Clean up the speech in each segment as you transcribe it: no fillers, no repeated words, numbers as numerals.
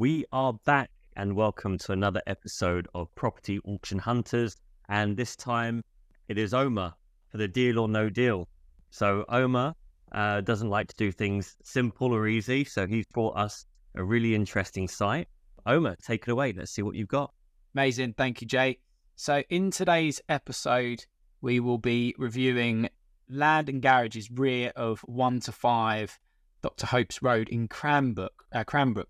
We are back and welcome to another episode of Property Auction Hunters. And this time it is Omar for the deal or no deal. So Omar doesn't like to do things simple or easy. So he's brought us a really interesting site. Omar, take it away. Let's see what you've got. Amazing. Thank you, Jay. So in today's episode, we will be reviewing land and garages rear of 1 to 5 Dr. Hope's Road in Cranbrook,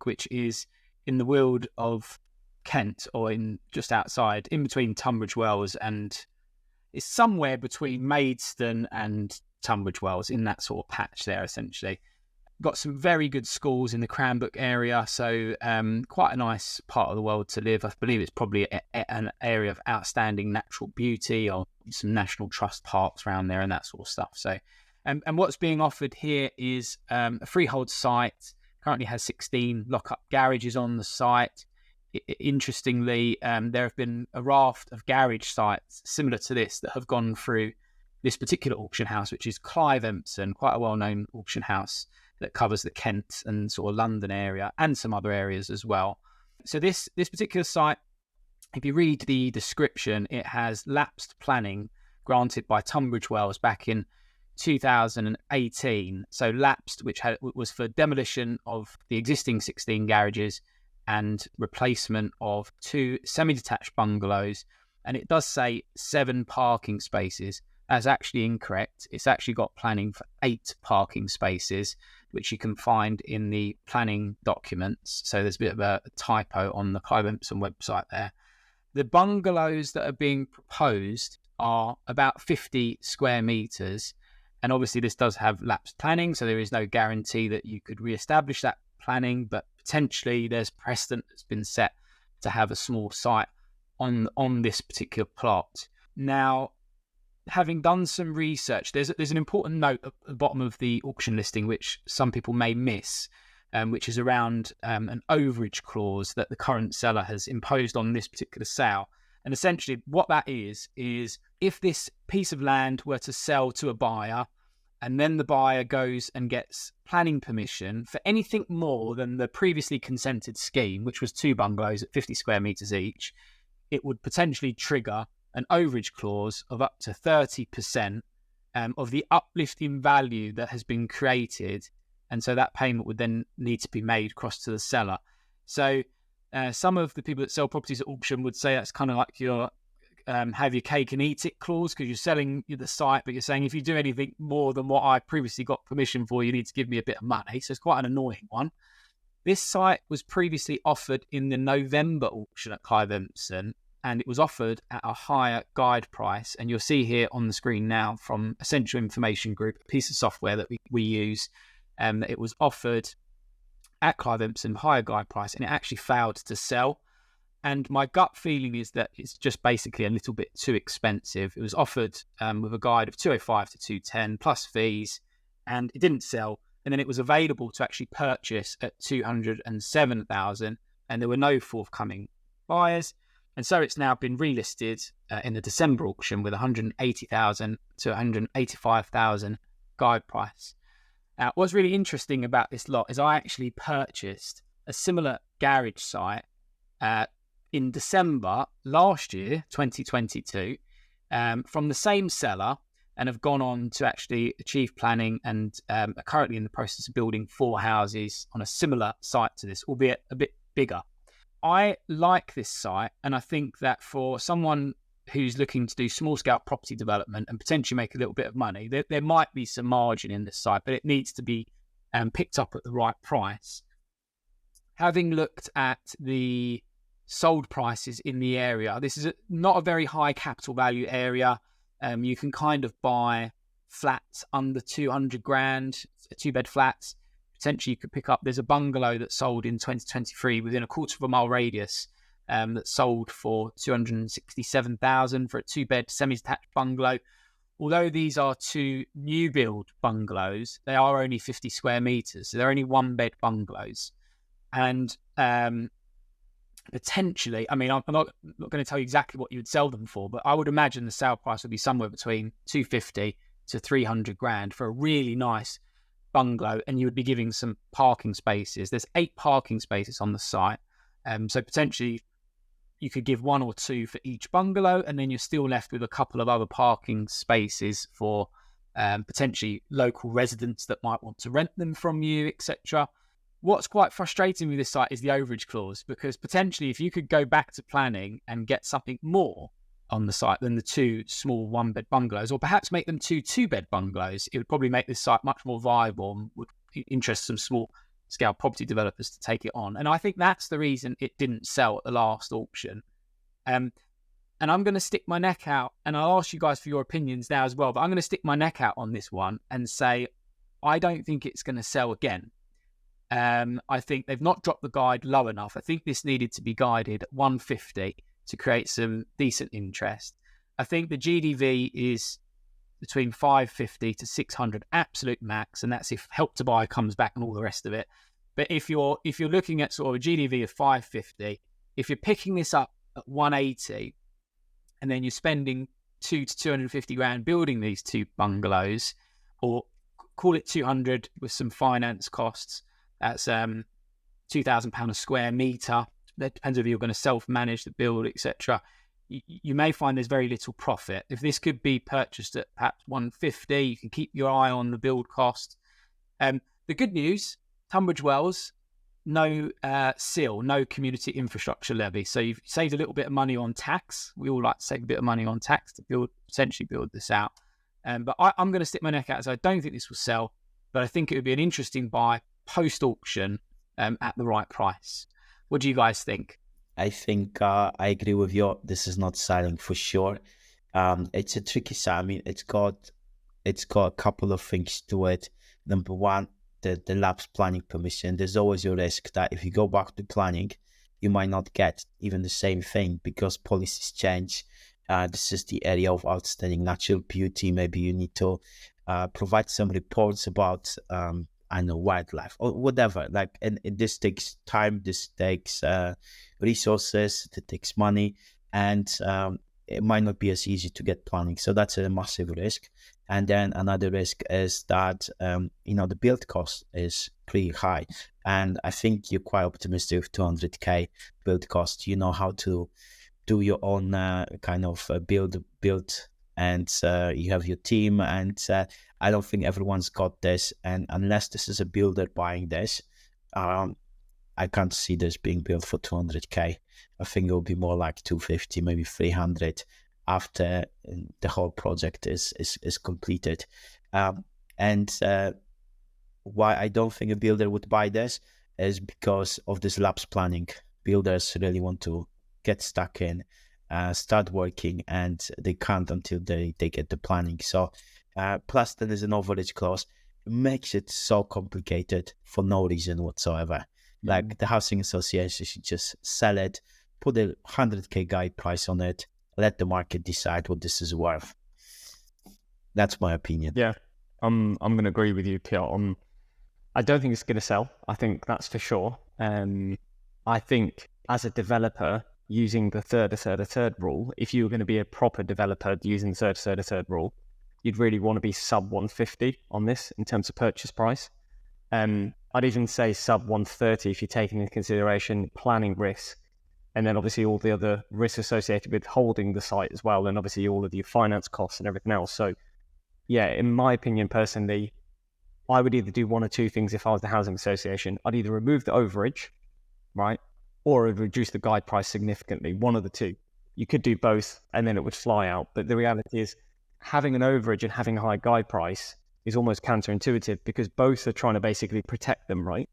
which is in the Weald of Kent, or in just outside, in between Tunbridge Wells and it's somewhere between Maidstone and Tunbridge Wells, in that sort of patch there, essentially. Got some very good schools in the Cranbrook area, so quite a nice part of the world to live. I believe it's probably an area of outstanding natural beauty, or some National Trust parks around there and that sort of stuff. So, and what's being offered here is a freehold site. Currently has 16 lock-up garages on the site. Interestingly, there have been a raft of garage sites similar to this that have gone through this particular auction house, which is Clive Empson, quite a well-known auction house that covers the Kent and sort of London area and some other areas as well. So this particular site, if you read the description, it has lapsed planning granted by Tunbridge Wells back in 2018. So lapsed, which was for demolition of the existing 16 garages and replacement of 2 semi-detached bungalows. And it does say 7 parking spaces. That's actually incorrect. It's actually got planning for 8 parking spaces, which you can find in the planning documents. So there's a bit of a typo on the Clive Empson website there. The bungalows that are being proposed are about 50 square metres. And obviously this does have lapsed planning, so there is no guarantee that you could re-establish that planning, but potentially there's precedent that's been set to have a small site on this particular plot. Now, having done some research, there's an important note at the bottom of the auction listing, which some people may miss, which is around an overage clause that the current seller has imposed on this particular sale. And essentially what that is if this piece of land were to sell to a buyer, and then the buyer goes and gets planning permission for anything more than the previously consented scheme, which was 2 bungalows at 50 square metres each, it would potentially trigger an overage clause of up to 30% of the uplift in value that has been created. And so that payment would then need to be made across to the seller. So some of the people that sell properties at auction would say that's kind of like your have your cake and eat it clause, because you're selling the site, but you're saying if you do anything more than what I previously got permission for, you need to give me a bit of money. So it's quite an annoying one. This site was previously offered in the November auction at Clive Empson, and it was offered at a higher guide price. And you'll see here on the screen now from Essential Information Group, a piece of software that we use, that it was offered at Clive Empson, higher guide price, and it actually failed to sell. And my gut feeling is that it's just basically a little bit too expensive. It was offered with a guide of 205 to 210 plus fees, and it didn't sell. And then it was available to actually purchase at 207,000, and there were no forthcoming buyers. And so it's now been relisted in the December auction with 180,000 to 185,000 guide price. Now, what's really interesting about this lot is I actually purchased a similar garage site in December last year, 2022, from the same seller, and have gone on to actually achieve planning and are currently in the process of building 4 houses on a similar site to this, albeit a bit bigger. I like this site, and I think that for someone who's looking to do small-scale property development and potentially make a little bit of money, there might be some margin in this site, but it needs to be picked up at the right price. Having looked at the sold prices in the area, this is not a very high capital value area. You can kind of buy flats under 200 grand, 2-bed flats. Potentially you could pick up, there's a bungalow that sold in 2023 within a quarter of a mile radius that sold for 267,000 for a 2-bed semi-detached bungalow. Although these are 2 new build bungalows, they are only 50 square metres, so they're only 1-bed bungalows. And potentially, I mean, I'm not going to tell you exactly what you would sell them for, but I would imagine the sale price would be somewhere between 250 to 300 grand for a really nice bungalow and you would be giving some parking spaces. There's 8 parking spaces on the site. So potentially you could give 1 or 2 for each bungalow, and then you're still left with a couple of other parking spaces for potentially local residents that might want to rent them from you, etc. What's quite frustrating with this site is the overage clause, because potentially if you could go back to planning and get something more on the site than the 2 small 1-bed bungalows, or perhaps make them 2 2-bed bungalows, it would probably make this site much more viable and would interest some small scale property developers to take it on. And I think that's the reason it didn't sell at the last auction. And I'm going to stick my neck out, and I'll ask you guys for your opinions now as well, but I'm going to stick my neck out on this one and say I don't think it's going to sell again. I think they've not dropped the guide low enough. I think this needed to be guided at 150 to create some decent interest. I think the GDV is between 550 to 600 absolute max, and that's if Help to Buy comes back and all the rest of it. But if you're looking at sort of a GDV of 550, if you're picking this up at 180, and then you're spending 2 to 250 grand building these 2 bungalows, or call it 200 with some finance costs, that's £2,000 a square metre. That depends whether you're going to self-manage the build, etc. You may find there's very little profit. If this could be purchased at perhaps 150, you can keep your eye on the build cost. The good news, Tunbridge Wells, no SIL, no community infrastructure levy. So you've saved a little bit of money on tax. We all like to save a bit of money on tax to potentially build this out. But I'm going to stick my neck out, so I don't think this will sell, but I think it would be an interesting buy post-auction at the right price. What do you guys think? I think I agree with you. This is not selling for sure. It's a tricky site. I mean, it's got a couple of things to it. Number one, the lapse planning permission. There's always a risk that if you go back to planning, you might not get even the same thing because policies change. This is the area of outstanding natural beauty. Maybe you need to provide some reports about wildlife or whatever. And this takes time. This takes resources. It takes money, and it might not be as easy to get planning. So that's a massive risk. And then another risk is that the build cost is pretty high. And I think you're quite optimistic with 200k build cost. You know how to do your own build, and you have your team. And I don't think everyone's got this. And unless this is a builder buying this, I can't see this being built for 200k. I think it will be more like 250, maybe 300 after the whole project is completed. And why I don't think a builder would buy this is because of this lapse planning. Builders really want to get stuck in, start working, and they can't until they get the planning. So plus there is an overage clause. It makes it so complicated for no reason whatsoever. Like the housing association should just sell it, put a 100k guide price on it, let the market decide what this is worth. That's my opinion. Yeah, I'm going to agree with you, Piotr. I don't think it's going to sell. I think that's for sure. I think as a developer using the third rule, if you were going to be a proper developer using the third rule, you'd really want to be sub 150 on this in terms of purchase price. I'd even say sub 130 if you're taking into consideration planning risk, and then obviously all the other risks associated with holding the site as well, and obviously all of your finance costs and everything else. So yeah, in my opinion personally, I would either do one or two things if I was the housing association. I'd either remove the overage, right, or I'd reduce the guide price significantly, one of the two. You could do both and then it would fly out. But the reality is having an overage and having a high guide price is almost counterintuitive because both are trying to basically protect them, right?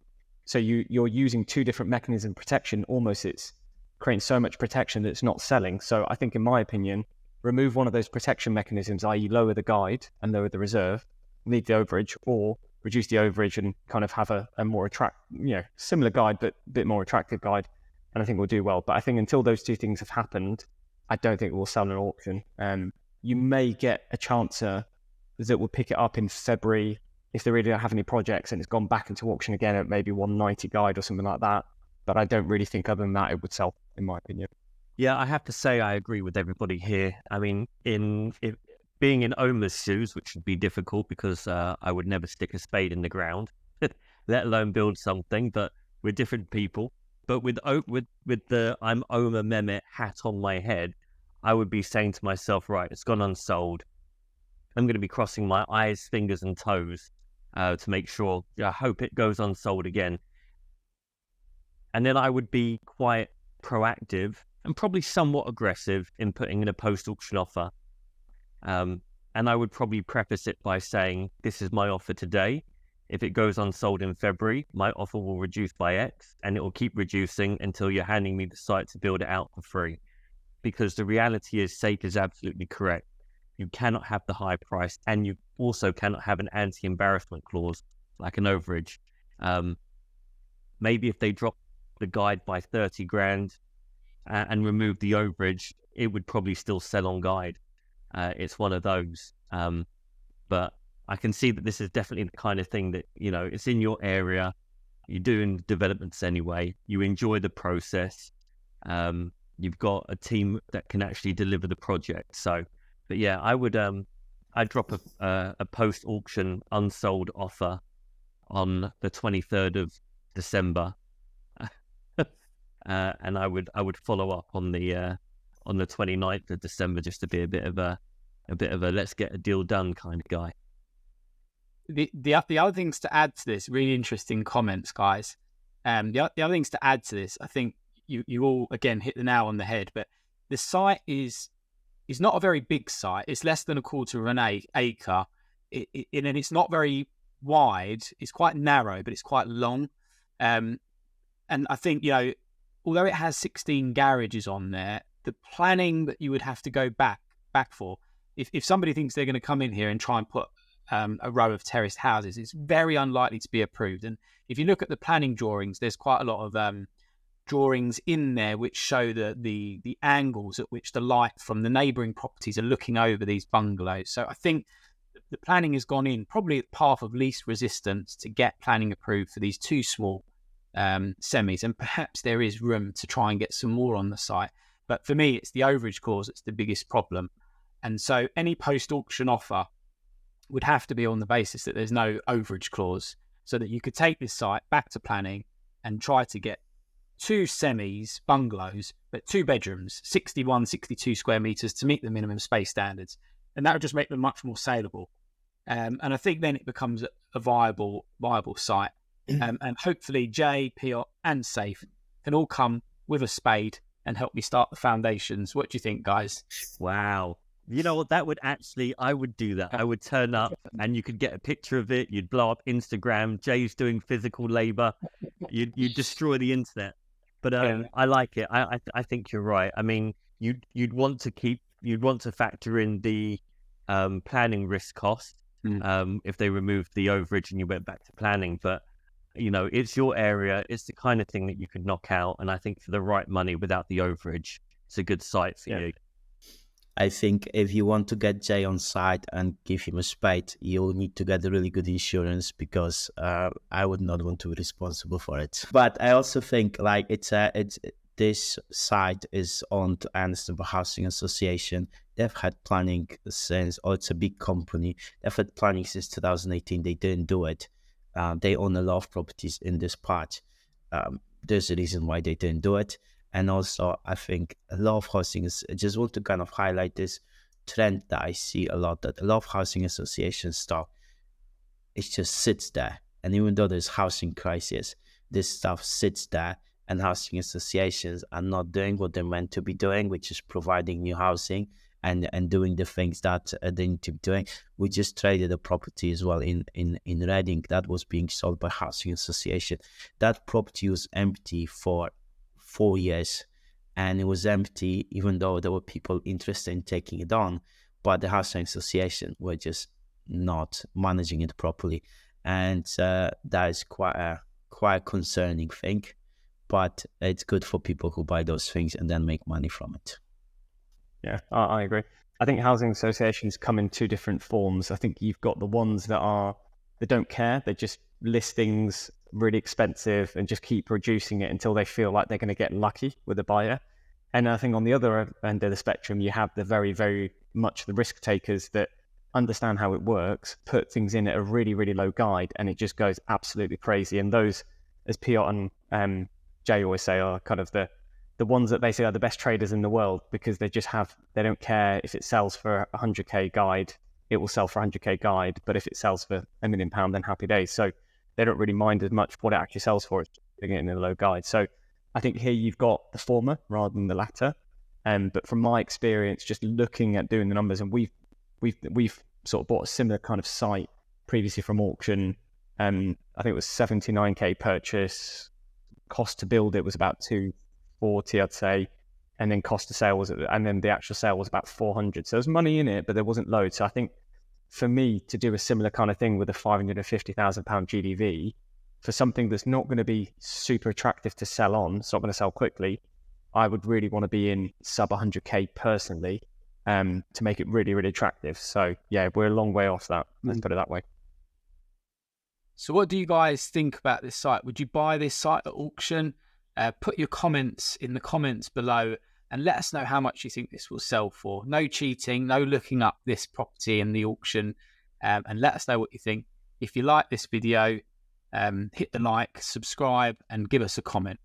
So you're using two different mechanisms of protection. Almost it's creating so much protection that it's not selling. So I think in my opinion, remove one of those protection mechanisms, i.e. lower the guide and lower the reserve, leave the overage, or reduce the overage and kind of have a more similar guide, but a bit more attractive guide. And I think we'll do well. But I think until those two things have happened, I don't think we'll sell an auction. You may get a chancer that will pick it up in February if they really don't have any projects and it's gone back into auction again at maybe 190 guide or something like that. But I don't really think other than that it would sell, in my opinion. Yeah, I have to say I agree with everybody here. I mean, being in Oma's shoes, which would be difficult because I would never stick a spade in the ground, let alone build something. But we're different people. But with the I'm Oma Mehmet hat on my head, I would be saying to myself, right, it's gone unsold. I'm going to be crossing my eyes, fingers, and toes to make sure. I hope it goes unsold again. And then I would be quite proactive and probably somewhat aggressive in putting in a post-auction offer. And I would probably preface it by saying, this is my offer today. If it goes unsold in February, my offer will reduce by X, and it will keep reducing until you're handing me the site to build it out for free. Because the reality is, Safe is absolutely correct. You cannot have the high price, and you also cannot have an anti-embarrassment clause, like an overage. Maybe if they drop the guide by 30 grand and remove the overage, it would probably still sell on guide. It's one of those. But I can see that this is definitely the kind of thing that, it's in your area. You're doing developments anyway. You enjoy the process. You've got a team that can actually deliver the project. So, but yeah, I'd drop a post-auction unsold offer on the 23rd of December. And I would follow up on the 29th of December, just to be a bit of a let's get a deal done kind of guy. The other things to add to this, really interesting comments, guys. The other things to add to this, I think you all again hit the nail on the head. But the site is not a very big site. It's less than a quarter of an acre, and it's not very wide. It's quite narrow, but it's quite long. And I think although it has 16 garages on there, the planning that you would have to go back for, if somebody thinks they're going to come in here and try and put a row of terraced houses, it's very unlikely to be approved. And if you look at the planning drawings, there's quite a lot of drawings in there which show the angles at which the light from the neighbouring properties are looking over these bungalows. So I think the planning has gone in probably at the path of least resistance to get planning approved for these two small semis, and perhaps there is room to try and get some more on the site. But for me, it's the overage clause that's the biggest problem. And so any post-auction offer would have to be on the basis that there's no overage clause, so that you could take this site back to planning and try to get two semis, bungalows, but 2 bedrooms, 61, 62 square meters to meet the minimum space standards. And that would just make them much more saleable. And I think then it becomes a viable site. And hopefully Jay, Piot and Safe can all come with a spade and help me start the foundations. What do you think, guys? Wow. You know what? I would do that. I would turn up and you could get a picture of it. You'd blow up Instagram. Jay's doing physical labor. You'd destroy the internet. But I like it. I think you're right. I mean, you'd want to factor in the planning risk cost if they removed the overage and you went back to planning. But it's your area. It's the kind of thing that you could knock out. And I think for the right money without the overage, it's a good site for you. I think if you want to get Jay on site and give him a spade, you'll need to get a really good insurance, because I would not want to be responsible for it. But I also think this site is owned and it's the Housing Association. They've had planning since, it's a big company. They've had planning since 2018. They didn't do it. They own a lot of properties in this part. There's a reason why they didn't do it. And also, I think a lot of housing I just want to kind of highlight this trend that I see a lot, that a lot of housing association stuff, it just sits there. And even though there's housing crisis, this stuff sits there, and housing associations are not doing what they're meant to be doing, which is providing new housing and doing the things that they need to be doing. We just traded a property as well in Reading that was being sold by housing association. That property was empty for 4 years, and it was empty even though there were people interested in taking it on, but the housing association were just not managing it properly. And that is quite a concerning thing, but it's good for people who buy those things and then make money from it. Yeah, I agree. I think housing associations come in 2 different forms. I think you've got the ones that don't care. They're just listings really expensive and just keep reducing it until they feel like they're going to get lucky with a buyer. And I think on the other end of the spectrum, you have the very, very much the risk takers that understand how it works, put things in at a really, really low guide, and it just goes absolutely crazy. And those, as Piotr and Jay always say, are kind of the ones that they say are the best traders in the world, because they don't care if it sells for 100k guide, it will sell for 100k guide. But if it sells for £1 million, then happy days. So they don't really mind as much what it actually sells for. It's putting it in a low guide. So I think here you've got the former rather than the latter. But from my experience, just looking at doing the numbers, and we've sort of bought a similar kind of site previously from auction. I think it was 79k purchase. Cost to build it was about 240, I'd say, and then cost to sale and then the actual sale was about 400. So there's money in it, but there wasn't loads. So I think for me to do a similar kind of thing with a £550,000 GDV for something that's not going to be super attractive to sell on, it's not going to sell quickly, I would really want to be in sub 100k personally to make it really, really attractive. So yeah, we're a long way off that. Let's put it that way. So what do you guys think about this site? Would you buy this site at auction? Put your comments in the comments below and let us know how much you think this will sell for. No cheating, no looking up this property in the auction, and let us know what you think. If you like this video, hit the like, subscribe, and give us a comment.